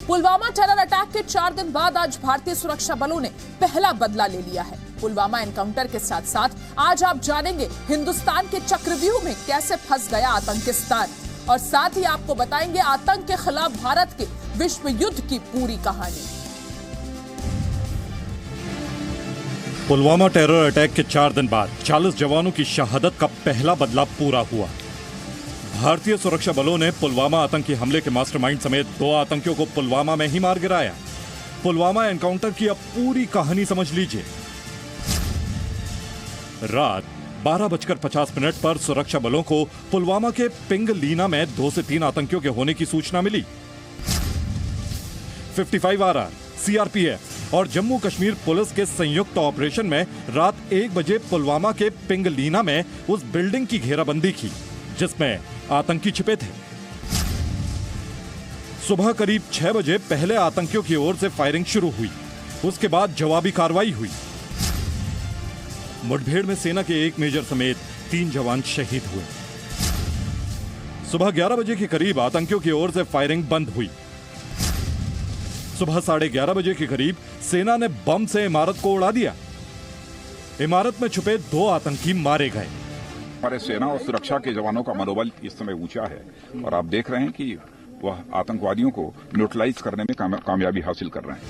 Pulwama terror attack के 4 दिन बाद आज भारतीय सुरक्षा बलों ने पहला बदला ले लिया है। पुलवामा एनकाउंटर के साथ साथ आज आप जानेंगे हिंदुस्तान के चक्रव्यूह में कैसे फंस गया आतंकिस्तान, और साथ ही आपको बताएंगे आतंक के खिलाफ भारत के विश्व युद्ध की पूरी कहानी। पुलवामा टेरर अटैक के 4 दिन बाद 40 जवानों की शहादत का पहला बदला पूरा हुआ। भारतीय सुरक्षा बलों ने पुलवामा आतंकी हमले के मास्टरमाइंड समेत 2 आतंकियों को पुलवामा में ही मार गिराया। पुलवामा एनकाउंटर की अब पूरी कहानी समझ लीजिए। रात 12:50 पर सुरक्षा बलों को पुलवामा के पिंगलीना में 2 से 3 आतंकियों के होने की सूचना मिली। 55 RR, CRPF और जम्मू कश्मीर पुलिस के संयुक्त ऑपरेशन में रात 1 बजे पुलवामा के पिंगलीना में उस बिल्डिंग की घेराबंदी की जिसमें आतंकी छिपे थे। सुबह करीब 6 बजे पहले आतंकियों की ओर से फायरिंग शुरू हुई, उसके बाद जवाबी कार्रवाई हुई। मुठभेड़ में सेना के 1 मेजर समेत 3 जवान शहीद हुए। सुबह 11 बजे के करीब आतंकियों की ओर से फायरिंग बंद हुई। सुबह 11:30 बजे के करीब सेना ने बम से इमारत को उड़ा दिया। इमारत में छुपे 2 आतंकी मारे गए। हमारे सेना और सुरक्षा के जवानों का मनोबल इस समय ऊंचा है और आप देख रहे हैं कि वह आतंकवादियों को न्यूट्रलाइज करने में कामयाबी हासिल कर रहे हैं।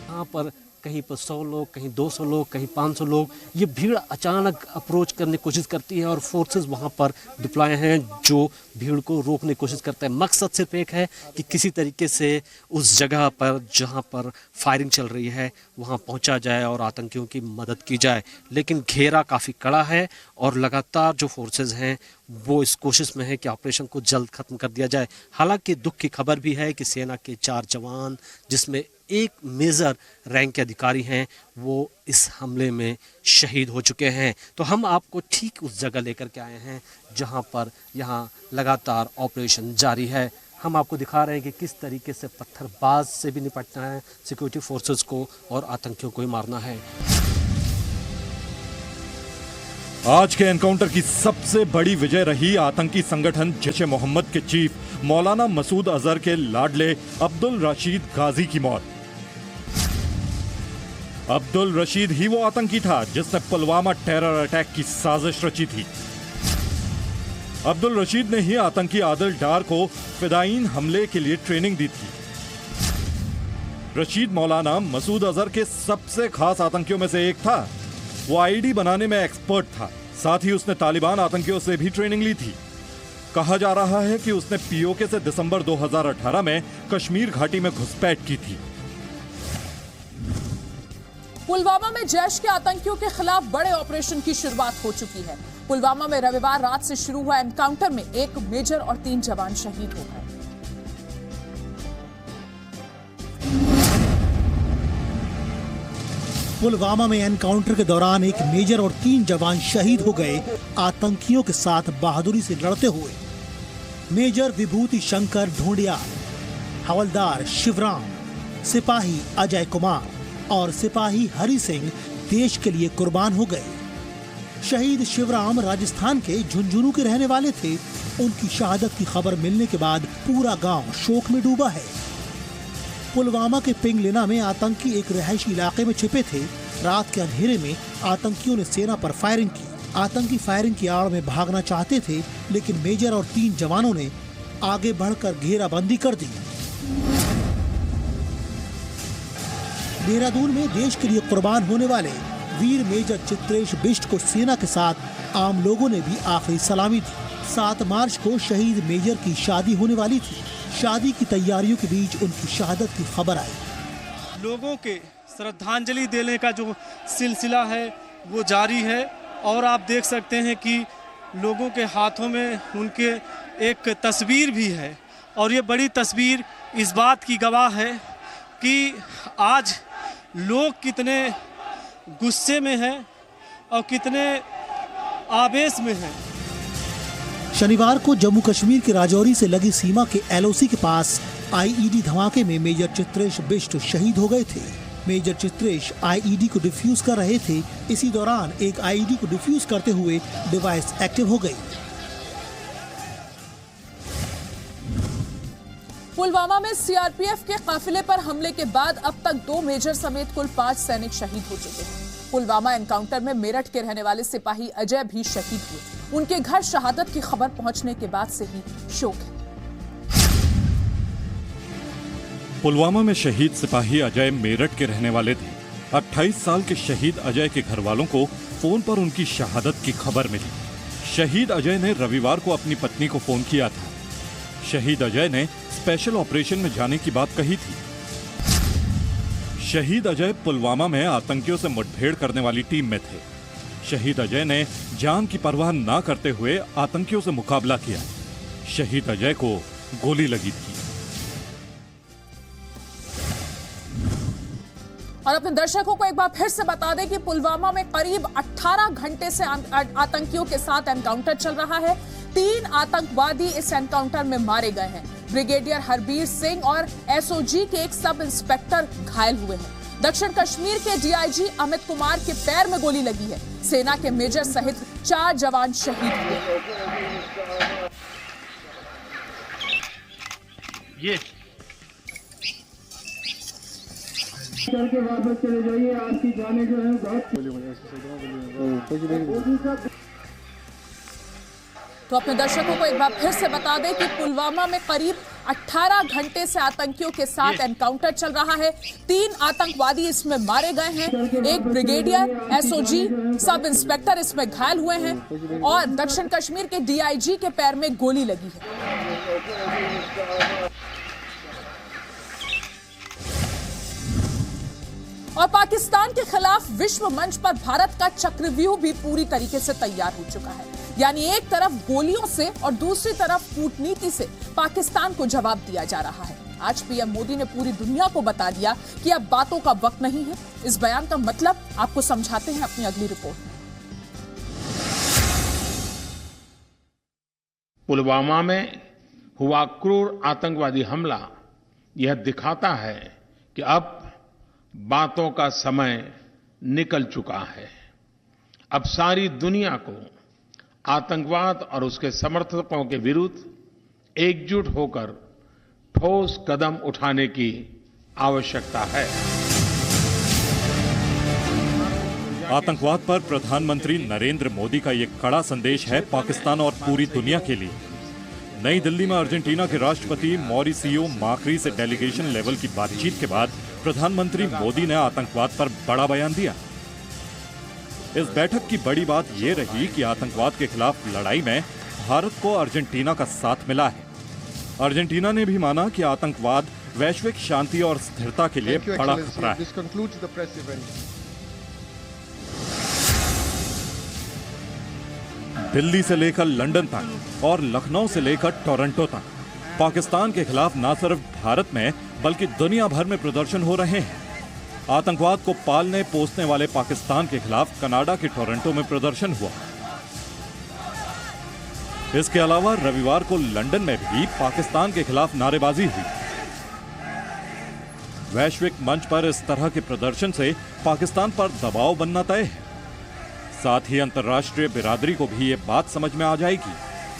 यहाँ पर कहीं पर 100 लोग, कहीं 200 लोग, कहीं 500 लोग, ये भीड़ अचानक अप्रोच करने की कोशिश करती है और फोर्सेस वहाँ पर डिप्लॉय हैं जो भीड़ को रोकने की कोशिश करते हैं। मकसद सिर्फ एक है कि किसी तरीके से उस जगह पर जहाँ पर फायरिंग चल रही है वहाँ पहुँचा जाए और आतंकियों की मदद की जाए। लेकिन घेरा काफ़ी कड़ा है और लगातार जो फोर्सेस हैं वो इस कोशिश में है कि ऑपरेशन को जल्द खत्म कर दिया जाए। हालांकि दुख की खबर भी है कि सेना के 4 जवान जिसमें 1 मेजर रैंक के अधिकारी हैं वो इस हमले में शहीद हो चुके हैं। तो हम आपको ठीक उस जगह लेकर के आए हैं जहां पर यहाँ लगातार ऑपरेशन जारी है। हम आपको दिखा रहे हैं कि किस तरीके से पत्थरबाज से भी निपटना है, सिक्योरिटी फोर्सेस को और आतंकियों को ही मारना है। आज के एनकाउंटर की सबसे बड़ी विजय रही आतंकी संगठन जैश-ए-मोहम्मद के चीफ मौलाना मसूद अजहर के लाडले अब्दुल रशीद गाजी की मौत। अब्दुल रशीद ही वो आतंकी था जिसने पुलवामा टेरर अटैक की साजिश रची थी। अब्दुल रशीद ने ही आतंकी आदिल डार को फिदायीन हमले के लिए ट्रेनिंग दी थी। रशीद मौलाना मसूद अजहर के सबसे खास आतंकियों में से एक था। वो आईडी बनाने में एक्सपर्ट था। साथ ही उसने तालिबान आतंकियों से भी ट्रेनिंग ली थी। कहा जा रहा है कि उसने पीओके से दिसंबर 2018 में कश्मीर घाटी में घुसपैठ की थी। पुलवामा में जैश के आतंकियों के खिलाफ बड़े ऑपरेशन की शुरुआत हो चुकी है। पुलवामा में रविवार रात से शुरू हुआ एनकाउंटर में 1 मेजर और 3 जवान शहीद हो गए। पुलवामा में एनकाउंटर के दौरान 1 मेजर और 3 जवान शहीद हो गए। आतंकियों के साथ बहादुरी से लड़ते हुए मेजर विभूति शंकर ढोंडिया, हवलदार शिवराम, सिपाही अजय कुमार और सिपाही हरि सिंह देश के लिए कुर्बान हो गए। शहीद शिवराम राजस्थान के झुंझुनू के रहने वाले थे। उनकी शहादत की खबर मिलने के बाद पूरा गांव शोक में डूबा है। पुलवामा के पिंगलीना में आतंकी एक रिहायशी इलाके में छिपे थे। रात के अंधेरे में आतंकियों ने सेना पर फायरिंग की। आतंकी फायरिंग की आड़ में भागना चाहते थे, लेकिन मेजर और 3 जवानों ने आगे बढ़कर घेराबंदी कर दी। देहरादून में देश के लिए कुर्बान होने वाले वीर मेजर चित्रेश बिष्ट को सेना के साथ आम लोगों ने भी आखिरी सलामी दी। 7 मार्च को शहीद मेजर की शादी होने वाली थी। शादी की तैयारियों के बीच उनकी शहादत की खबर आई। लोगों के श्रद्धांजलि देने का जो सिलसिला है वो जारी है और आप देख सकते हैं कि लोगों के हाथों में उनके एक तस्वीर भी है और ये बड़ी तस्वीर इस बात की गवाह है कि आज लोग कितने गुस्से में हैं और कितने आवेश में हैं। शनिवार को जम्मू कश्मीर के राजौरी से लगी सीमा के एलओसी के पास आईईडी धमाके में मेजर चित्रेश बिष्ट शहीद हो गए थे। मेजर चित्रेश आईईडी को डिफ्यूज कर रहे थे। इसी दौरान एक आईईडी को डिफ्यूज करते हुए डिवाइस एक्टिव हो गई। पुलवामा में सीआरपीएफ के काफिले पर हमले के बाद अब तक 2 मेजर समेत कुल 5 सैनिक शहीद हो चुके हैं। पुलवामा एनकाउंटर में मेरठ के रहने वाले सिपाही अजय भी शहीद हुए। उनके घर शहादत की खबर पहुंचने के बाद से ही शोक है। पुलवामा में शहीद सिपाही अजय मेरठ के रहने वाले थे। 28 साल के शहीद अजय के घर वालों को फोन पर उनकी शहादत की खबर मिली। शहीद अजय ने रविवार को अपनी पत्नी को फोन किया था। शहीद अजय ने स्पेशल ऑपरेशन में जाने की बात कही थी। शहीद अजय पुलवामा में आतंकियों से मुठभेड़ करने वाली टीम में थे। शहीद अजय ने जान की परवाह ना करते हुए आतंकियों से मुकाबला किया। शहीद अजय को गोली लगी थी। और अपने दर्शकों को एक बार फिर से बता दें कि पुलवामा में करीब 18 घंटे से आतंकियों के साथ एनकाउंटर चल रहा है। 3 आतंकवादी इस एनकाउंटर में मारे गए हैं। ब्रिगेडियर हरबीर सिंह और एसओजी के एक सब इंस्पेक्टर घायल हुए हैं। दक्षिण कश्मीर के डीआईजी अमित कुमार के पैर में गोली लगी है। सेना के मेजर सहित 4 जवान शहीद हुए। ये करके वापस चले जाइए, आपकी जाने जो है बहुत। तो अपने दर्शकों को एक बार फिर से बता दें कि पुलवामा में करीब 18 घंटे से आतंकियों के साथ एनकाउंटर चल रहा है। 3 आतंकवादी इसमें मारे गए हैं। एक ब्रिगेडियर, एसओजी, सब इंस्पेक्टर इसमें घायल हुए हैं और दक्षिण कश्मीर के डीआईजी के पैर में गोली लगी है। और पाकिस्तान के खिलाफ विश्व मंच पर भारत का चक्रव्यूह भी पूरी तरीके से तैयार हो चुका है। यानी एक तरफ गोलियों से और दूसरी तरफ कूटनीति से पाकिस्तान को जवाब दिया जा रहा है। आज पीएम मोदी ने पूरी दुनिया को बता दिया कि अब बातों का वक्त नहीं है। इस बयान का मतलब आपको समझाते हैं अपनी अगली रिपोर्ट में। पुलवामा में हुआ क्रूर आतंकवादी हमला यह दिखाता है कि अब बातों का समय निकल चुका है। अब सारी दुनिया को आतंकवाद और उसके समर्थकों के विरुद्ध एकजुट होकर ठोस कदम उठाने की आवश्यकता है। आतंकवाद पर प्रधानमंत्री नरेंद्र मोदी का ये कड़ा संदेश है पाकिस्तान और पूरी दुनिया के लिए। नई दिल्ली में अर्जेंटीना के राष्ट्रपति मॉरिसियो माक्री से डेलीगेशन लेवल की बातचीत के बाद प्रधानमंत्री मोदी ने आतंकवाद पर बड़ा बयान दिया। इस बैठक की बड़ी बात यह रही कि आतंकवाद के खिलाफ लड़ाई में भारत को अर्जेंटीना का साथ मिला है। अर्जेंटीना ने भी माना कि आतंकवाद वैश्विक शांति और स्थिरता के लिए बड़ा खतरा है। दिल्ली से लेकर लंदन तक और लखनऊ से लेकर टोरंटो तक पाकिस्तान के खिलाफ न सिर्फ भारत में बल्कि दुनिया भर में प्रदर्शन हो रहे हैं। आतंकवाद को पालने पोसने वाले पाकिस्तान के खिलाफ कनाडा के टोरंटो में प्रदर्शन हुआ। इसके अलावा रविवार को लंदन में भी पाकिस्तान के खिलाफ नारेबाजी हुई। वैश्विक मंच पर इस तरह के प्रदर्शन से पाकिस्तान पर दबाव बनना तय है। साथ ही अंतर्राष्ट्रीय बिरादरी को भी ये बात समझ में आ जाएगी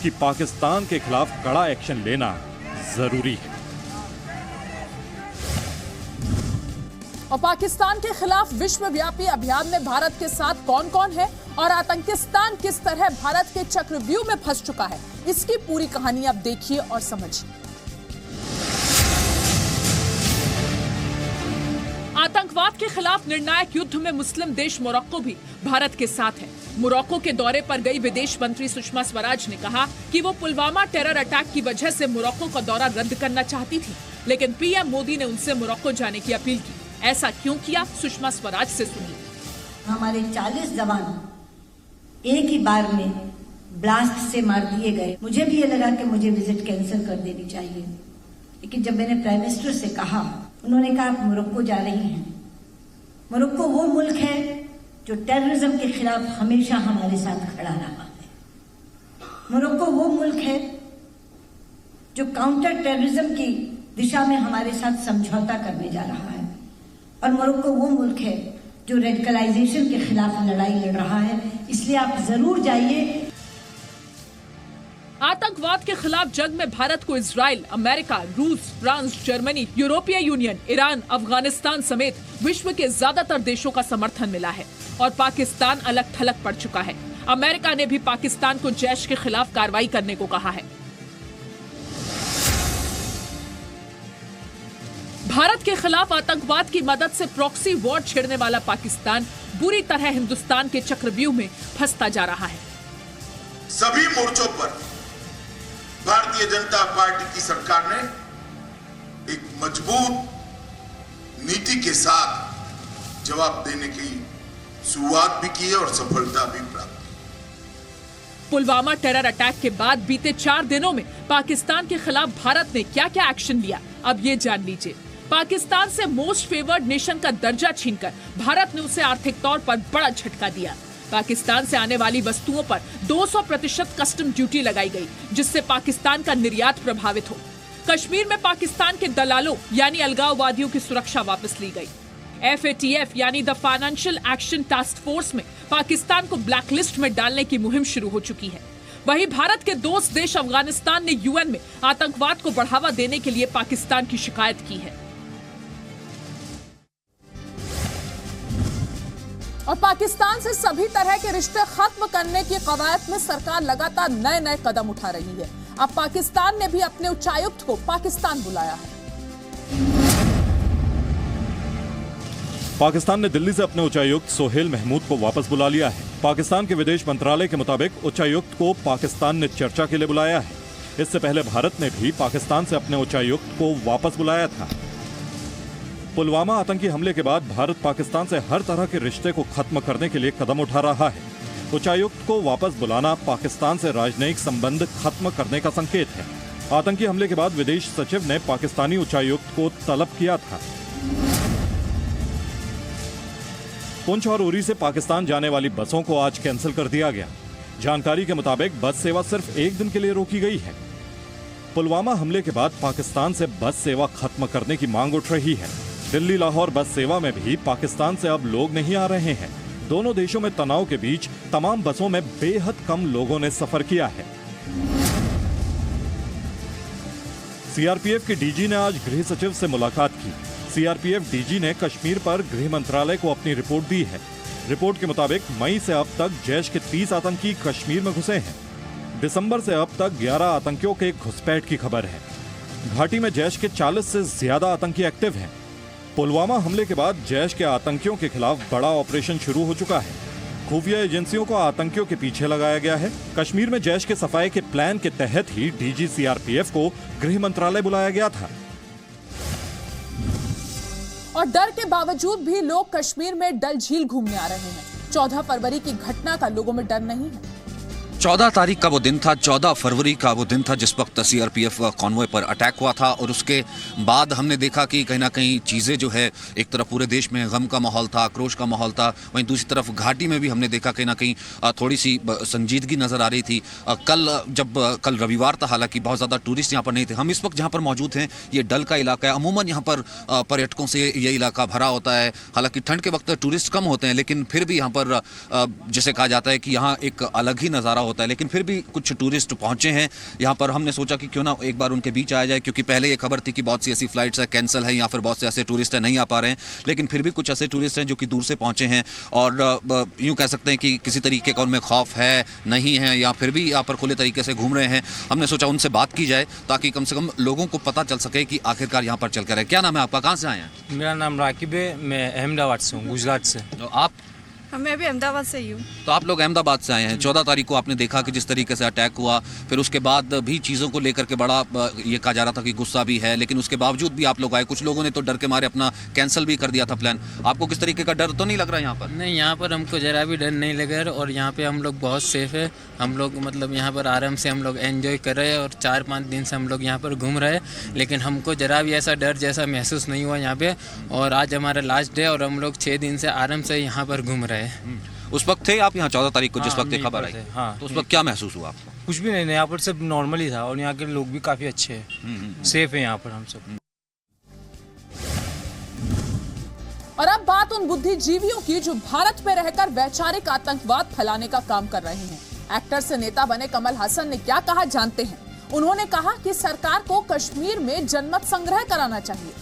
कि पाकिस्तान के खिलाफ कड़ा एक्शन लेना जरूरी है। और पाकिस्तान के खिलाफ विश्वव्यापी अभियान में भारत के साथ कौन कौन है और आतंकिस्तान किस तरह भारत के चक्रव्यूह में फंस चुका है, इसकी पूरी कहानी आप देखिए और समझिए। आतंकवाद के खिलाफ निर्णायक युद्ध में मुस्लिम देश मोरक्को भी भारत के साथ है। मोरक्को के दौरे पर गई विदेश मंत्री सुषमा स्वराज ने कहा कि वो पुलवामा टेरर अटैक की वजह से मोरक्को का दौरा रद्द करना चाहती थी, लेकिन पीएम मोदी ने उनसे मोरक्को जाने की अपील की। ऐसा क्यों किया, सुषमा स्वराज से सुनिए। हमारे 40 जवान एक ही बार में ब्लास्ट से मार दिए गए। मुझे भी ये लगा कि मुझे विजिट कैंसिल कर देनी चाहिए, लेकिन जब मैंने प्राइम मिनिस्टर से कहा, उन्होंने कहा आप मोरक्को जा रही हैं। मोरक्को वो मुल्क है जो टेररिज्म के खिलाफ हमेशा हमारे साथ खड़ा रहा है। मोरक्को वो मुल्क है जो काउंटर टेररिज्म की दिशा में हमारे साथ समझौता करने जा रहा है, और मोरक्को वो मुल्क है जो रेडिकलाइजेशन के खिलाफ लड़ाई लड़ रहा है। इसलिए आप जरूर जाइए। आतंकवाद के खिलाफ जंग में भारत को इजराइल, अमेरिका, रूस, फ्रांस, जर्मनी, यूरोपीय यूनियन, ईरान, अफगानिस्तान समेत विश्व के ज्यादातर देशों का समर्थन मिला है और पाकिस्तान अलग थलग पड़ चुका है। अमेरिका ने भी पाकिस्तान को जैश के खिलाफ कार्रवाई करने को कहा है। भारत के खिलाफ आतंकवाद की मदद से प्रॉक्सी वॉर छेड़ने वाला पाकिस्तान बुरी तरह हिंदुस्तान के चक्रव्यूह में फंसता जा रहा है। सभी मोर्चों पर भारतीय जनता पार्टी की सरकार ने एक मजबूत नीति के साथ जवाब देने की शुरुआत भी की है और सफलता भी प्राप्त की। पुलवामा टेरर अटैक के बाद बीते 4 दिनों में पाकिस्तान के खिलाफ भारत ने क्या क्या एक्शन लिया, अब ये जान लीजिए। पाकिस्तान से मोस्ट फेवर्ड नेशन का दर्जा छीनकर भारत ने उसे आर्थिक तौर पर बड़ा झटका दिया। पाकिस्तान से आने वाली वस्तुओं पर 200% कस्टम ड्यूटी लगाई गई, जिससे पाकिस्तान का निर्यात प्रभावित हो। कश्मीर में पाकिस्तान के दलालों यानी अलगाववादियों की सुरक्षा वापस ली गई। FATF यानी the financial action task force में पाकिस्तान को ब्लैकलिस्ट में डालने की मुहिम शुरू हो चुकी है। वहीं भारत के दोस्त देश अफगानिस्तान ने UN में आतंकवाद को बढ़ावा देने के लिए पाकिस्तान की शिकायत की है। और पाकिस्तान से सभी तरह के रिश्ते खत्म करने की कवायद में सरकार लगातार नए नए कदम उठा रही है। अब पाकिस्तान ने भी अपने उच्चायुक्त को पाकिस्तान बुलाया है। पाकिस्तान ने दिल्ली से अपने उच्चायुक्त सोहेल महमूद को वापस बुला लिया है। पाकिस्तान के विदेश मंत्रालय के मुताबिक उच्चायुक्त को पाकिस्तान ने चर्चा के लिए बुलाया है। इससे पहले भारत ने भी पाकिस्तान से अपने उच्चायुक्त को वापस बुलाया था। पुलवामा आतंकी हमले के बाद भारत पाकिस्तान से हर तरह के रिश्ते को खत्म करने के लिए कदम उठा रहा है। उच्चायुक्त को वापस बुलाना पाकिस्तान से राजनयिक संबंध खत्म करने का संकेत है। आतंकी हमले के बाद विदेश सचिव ने पाकिस्तानी उच्चायुक्त को तलब किया था। पुंछ और उरी से पाकिस्तान जाने वाली बसों को आज कैंसिल कर दिया गया। जानकारी के मुताबिक बस सेवा सिर्फ 1 दिन के लिए रोकी गई है। पुलवामा हमले के बाद पाकिस्तान से बस सेवा खत्म करने की मांग उठ रही है। दिल्ली लाहौर बस सेवा में भी पाकिस्तान से अब लोग नहीं आ रहे हैं। दोनों देशों में तनाव के बीच तमाम बसों में बेहद कम लोगों ने सफर किया है। सीआरपीएफ के डीजी ने आज गृह सचिव से मुलाकात की। सीआरपीएफ डीजी ने कश्मीर पर गृह मंत्रालय को अपनी रिपोर्ट दी है। रिपोर्ट के मुताबिक मई से अब तक जैश के 30 आतंकी कश्मीर में घुसे हैं। दिसंबर से अब तक 11 आतंकियों के घुसपैठ की खबर है। घाटी में जैश के 40 से ज्यादा आतंकी एक्टिव हैं। पुलवामा हमले के बाद जैश के आतंकियों के खिलाफ बड़ा ऑपरेशन शुरू हो चुका है। खुफिया एजेंसियों को आतंकियों के पीछे लगाया गया है। कश्मीर में जैश के सफाई के प्लान के तहत ही डीजी सीआरपीएफ को गृह मंत्रालय बुलाया गया था। और डर के बावजूद भी लोग कश्मीर में डल झील घूमने आ रहे हैं। 14 फरवरी की घटना का लोगों में डर नहीं है। 14 तारीख का वो दिन था, 14 फरवरी का वो दिन था जिस वक्त सीआरपीएफ कॉन्वॉय पर अटैक हुआ था। और उसके बाद हमने देखा कि कहीं ना कहीं चीज़ें जो है, एक तरफ पूरे देश में गम का माहौल था, आक्रोश का माहौल था, वहीं दूसरी तरफ घाटी में भी हमने देखा कहीं ना कहीं थोड़ी सी संजीदगी नज़र आ रही थी। कल रविवार था, हालांकि बहुत ज़्यादा टूरिस्ट यहाँ पर नहीं थे। हम इस वक्त जहाँ पर मौजूद हैं ये डल का इलाका है। अमूमन यहाँ पर पर्यटकों से ये इलाका भरा होता है। हालांकि ठंड के वक्त टूरिस्ट कम होते हैं, लेकिन फिर भी यहाँ पर जैसे कहा जाता है कि यहाँ एक अलग ही नज़ारा होता है। लेकिन फिर भी कुछ टूरिस्ट पहुंचे हैं यहाँ पर। हमने सोचा कि क्यों ना एक बार उनके बीच आया जाए, क्योंकि पहले ये खबर थी कि बहुत सी ऐसी फ्लाइट्स है कैंसिल है या फिर बहुत से ऐसे टूरिस्ट हैं नहीं आ पा रहे हैं। लेकिन फिर भी कुछ ऐसे टूरिस्ट हैं जो कि दूर से पहुंचे हैं और यूं कह सकते हैं कि किसी तरीके का उनमें खौफ है, नहीं है, या फिर भी यहाँ पर खुले तरीके से घूम रहे हैं। हमने सोचा उनसे बात की जाए ताकि कम से कम लोगों को पता चल सके कि आखिरकार यहाँ पर चल कर है। क्या नाम है आपका, कहाँ से आए हैं? मेरा नाम राकिब है, मैं अहमदाबाद से हूँ, गुजरात से। तो आप? मैं भी अहमदाबाद से ही हूँ। तो आप लोग अहमदाबाद से आए हैं। 14 तारीख को आपने देखा कि जिस तरीके से अटैक हुआ, फिर उसके बाद भी चीज़ों को लेकर के बड़ा ये कहा जा रहा था कि गुस्सा भी है, लेकिन उसके बावजूद भी आप लोग आए। कुछ लोगों ने तो डर के मारे अपना कैंसिल भी कर दिया था प्लान। आपको किस तरीके का डर तो नहीं लग रहा यहाँ पर? नहीं, यहाँ पर हमको जरा भी डर नहीं लगा और यहाँ पे हम लोग बहुत सेफ है। हम लोग मतलब यहाँ पर आराम से हम लोग एंजॉय कर रहे हैं और 4-5 दिन से हम लोग यहाँ पर घूम रहे हैं, लेकिन हमको जरा भी ऐसा डर जैसा महसूस नहीं हुआ यहाँ पे। और आज हमारा लास्ट डे और हम लोग 6 दिन से आराम से यहाँ पर घूम रहे हैं। उस वक्त थे आप यहाँ 14 तारीख को जिस वक्त खबर आई? हाँ। तो उस वक्त क्या महसूस हुआ आपको? कुछ भी नहीं, यहाँ पर सब नॉर्मल ही था और यहाँ के लोग भी काफ़ी अच्छे हैं, सेफ है यहाँ पर हम सब। और अब बात उन बुद्धिजीवियों की जो भारत में रहकर वैचारिक आतंकवाद फैलाने का काम कर रहे हैं। एक्टर से नेता बने कमल हासन ने क्या कहा जानते हैं। उन्होंने कहा कि सरकार को कश्मीर में जनमत संग्रह कराना चाहिए।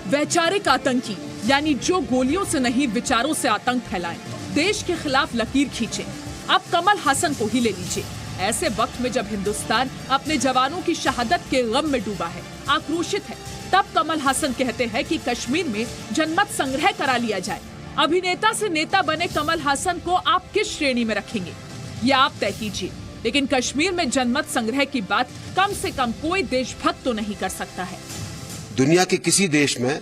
वैचारिक आतंकी यानी जो गोलियों से नहीं विचारों से आतंक फैलाए, देश के खिलाफ लकीर खींचे, अब कमल हासन को ही ले लीजिए। ऐसे वक्त में जब हिंदुस्तान अपने जवानों की शहादत के गम में डूबा है, आक्रोशित है, तब कमल हासन कहते हैं कि कश्मीर में जनमत संग्रह करा लिया जाए। अभिनेता से नेता बने कमल हासन को आप किस श्रेणी में रखेंगे, ये आप तय कीजिए। लेकिन कश्मीर में जनमत संग्रह की बात कम से कम कोई देशभक्त तो नहीं कर सकता है। दुनिया के किसी देश में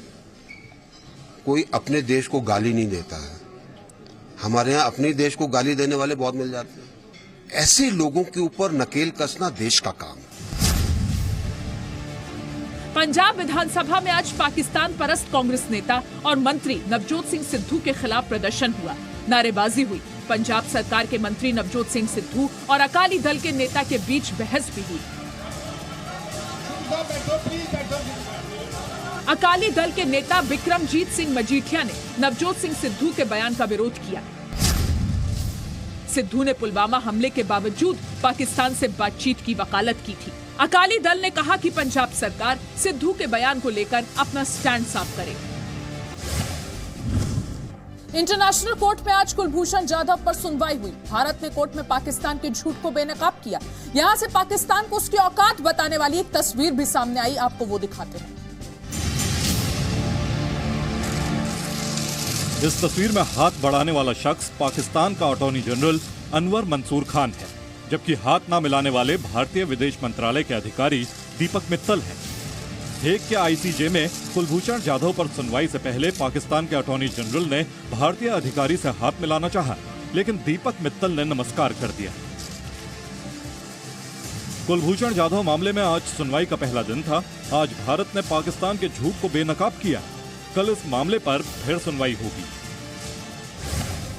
कोई अपने देश को गाली नहीं देता है। हमारे यहाँ अपने देश को गाली देने वाले बहुत मिल जाते हैं। ऐसे लोगों के ऊपर नकेल कसना देश का काम है। पंजाब विधानसभा में आज पाकिस्तान परस्त कांग्रेस नेता और मंत्री नवजोत सिंह सिद्धू के खिलाफ प्रदर्शन हुआ, नारेबाजी हुई। पंजाब सरकार के मंत्री नवजोत सिंह सिद्धू और अकाली दल के नेता के बीच बहस भी हुई। अकाली दल के नेता बिक्रमजीत सिंह मजीठिया ने नवजोत सिंह सिद्धू के बयान का विरोध किया। सिद्धू ने पुलवामा हमले के बावजूद पाकिस्तान से बातचीत की वकालत की थी। अकाली दल ने कहा कि पंजाब सरकार सिद्धू के बयान को लेकर अपना स्टैंड साफ करे। इंटरनेशनल कोर्ट में आज कुलभूषण जाधव पर सुनवाई हुई। भारत ने कोर्ट में पाकिस्तान के झूठ को बेनकाब किया। यहां से पाकिस्तान को उसकी औकात बताने वाली एक तस्वीर भी सामने आई, आपको वो दिखाते हैं। इस तस्वीर में हाथ बढ़ाने वाला शख्स पाकिस्तान का अटॉर्नी जनरल अनवर मंसूर खान है, जबकि हाथ न मिलाने वाले भारतीय विदेश मंत्रालय के अधिकारी दीपक मित्तल हैं। हेग के आईसीजे में कुलभूषण जाधव पर सुनवाई से पहले पाकिस्तान के अटॉर्नी जनरल ने भारतीय अधिकारी से हाथ मिलाना चाहा, लेकिन दीपक मित्तल ने नमस्कार कर दिया। कुलभूषण जाधव मामले में आज सुनवाई का पहला दिन था। आज भारत ने पाकिस्तान के झूठ को बेनकाब किया। कल इस मामले पर फिर सुनवाई होगी।